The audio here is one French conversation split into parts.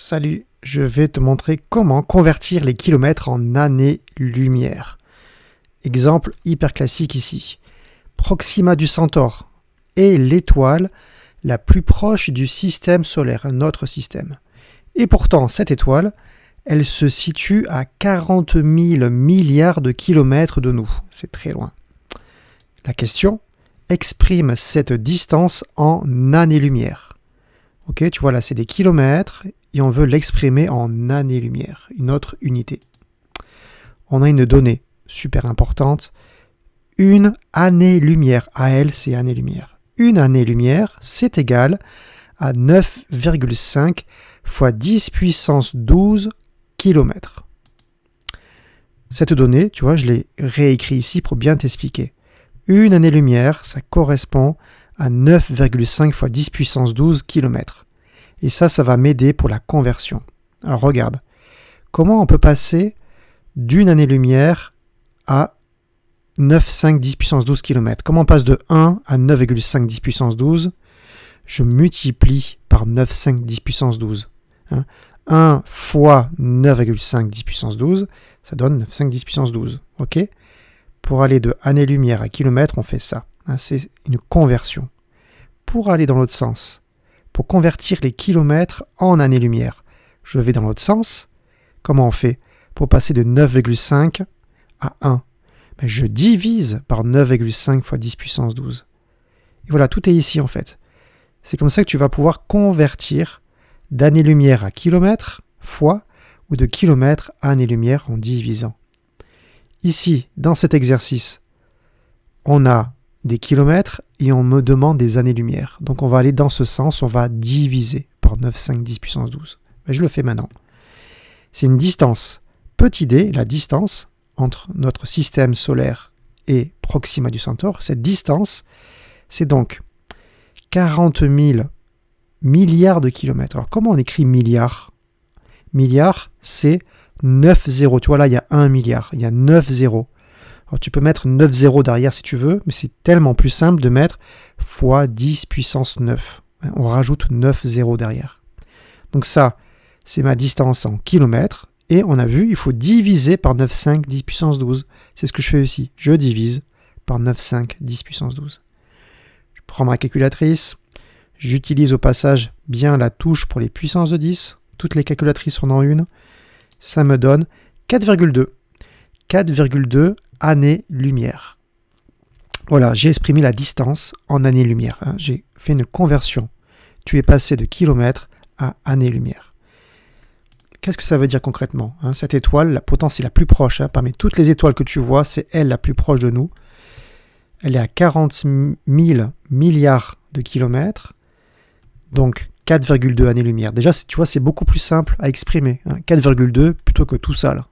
Salut, je vais te montrer comment convertir les kilomètres en années-lumière. Exemple hyper classique ici. Proxima du Centaure est l'étoile la plus proche du système solaire, notre système. Et pourtant, cette étoile, elle se situe à 40 000 milliards de kilomètres de nous. C'est très loin. La question exprime cette distance en années-lumière. Ok, tu vois là, c'est des kilomètres et on veut l'exprimer en années-lumière, une autre unité. On a une donnée super importante. Une année-lumière, AL c'est année-lumière. Une année-lumière, c'est égal à 9,5 fois 10 puissance 12 kilomètres. Cette donnée, tu vois, je l'ai réécrit ici pour bien t'expliquer. Une année-lumière, ça correspond à 9,5 fois 10 puissance 12 kilomètres. Et ça va m'aider pour la conversion. Alors regarde, comment on peut passer d'une année-lumière à 9,5 10 puissance 12 km. Comment on passe de 1 à 9,5 10 puissance 12? Je multiplie par 9,5 10 puissance 12. 1 fois 9,5 10 puissance 12, ça donne 9,5 10 puissance 12. Ok? Pour aller de année-lumière à kilomètre, on fait ça. C'est une conversion. Pour aller dans l'autre sens, pour convertir les kilomètres en années-lumière, je vais dans l'autre sens. Comment on fait? Pour passer de 9,5 à 1. Mais je divise par 9,5 fois 10 puissance 12. Et voilà, tout est ici en fait. C'est comme ça que tu vas pouvoir convertir d'année-lumière à kilomètre fois ou de kilomètre à année-lumière en divisant. Ici, dans cet exercice, on a des kilomètres et on me demande des années-lumière. Donc on va aller dans ce sens, on va diviser par 9,5 10 puissance 12. Mais je le fais maintenant. C'est une distance. Petite d, la distance entre notre système solaire et Proxima du Centaure. Cette distance, c'est donc 40 000 milliards de kilomètres. Alors comment on écrit milliard? Milliard, c'est 9 zéros. Tu vois là, il y a 1 milliard. Il y a 9 zéros. Alors, tu peux mettre 9 zéros derrière si tu veux, mais c'est tellement plus simple de mettre fois 10 puissance 9. On rajoute 9 zéros derrière. Donc ça, c'est ma distance en kilomètres. Et on a vu, il faut diviser par 9,5 10 puissance 12. C'est ce que je fais ici. Je divise par 9,5 10 puissance 12. Je prends ma calculatrice. J'utilise au passage bien la touche pour les puissances de 10. Toutes les calculatrices en ont une. Ça me donne 4,2. 4,2 années-lumière. Voilà, j'ai exprimé la distance en années-lumière. J'ai fait une conversion. Tu es passé de kilomètres à années-lumière. Qu'est-ce que ça veut dire concrètement? Cette étoile, pourtant c'est la plus proche. Parmi toutes les étoiles que tu vois, c'est elle la plus proche de nous. Elle est à 40 000 milliards de kilomètres. Donc 4,2 années-lumière. Déjà, tu vois, c'est beaucoup plus simple à exprimer. 4,2 plutôt que tout ça. Là,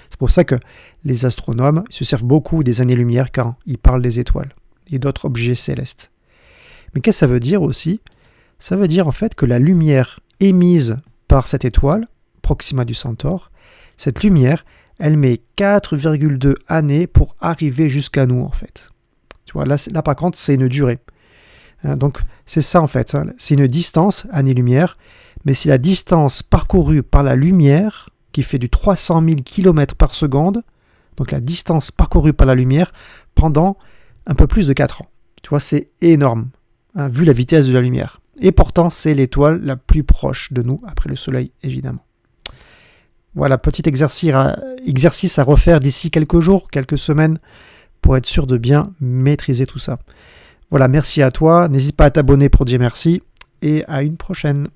C'est pour ça que les astronomes se servent beaucoup des années-lumière quand ils parlent des étoiles et d'autres objets célestes. Mais qu'est-ce que ça veut dire aussi? Ça veut dire en fait que la lumière émise par cette étoile, Proxima du Centaure, cette lumière, elle met 4,2 années pour arriver jusqu'à nous en fait. Tu vois, là par contre, c'est une durée. Donc c'est ça en fait, c'est une distance, année-lumière, mais c'est la distance parcourue par la lumière qui fait du 300 000 km par seconde, donc la distance parcourue par la lumière pendant un peu plus de 4 ans. Tu vois, c'est énorme, vu la vitesse de la lumière. Et pourtant, c'est l'étoile la plus proche de nous, après le Soleil évidemment. Voilà, petit exercice à refaire d'ici quelques jours, quelques semaines, pour être sûr de bien maîtriser tout ça. Voilà, merci à toi. N'hésite pas à t'abonner pour dire merci et à une prochaine.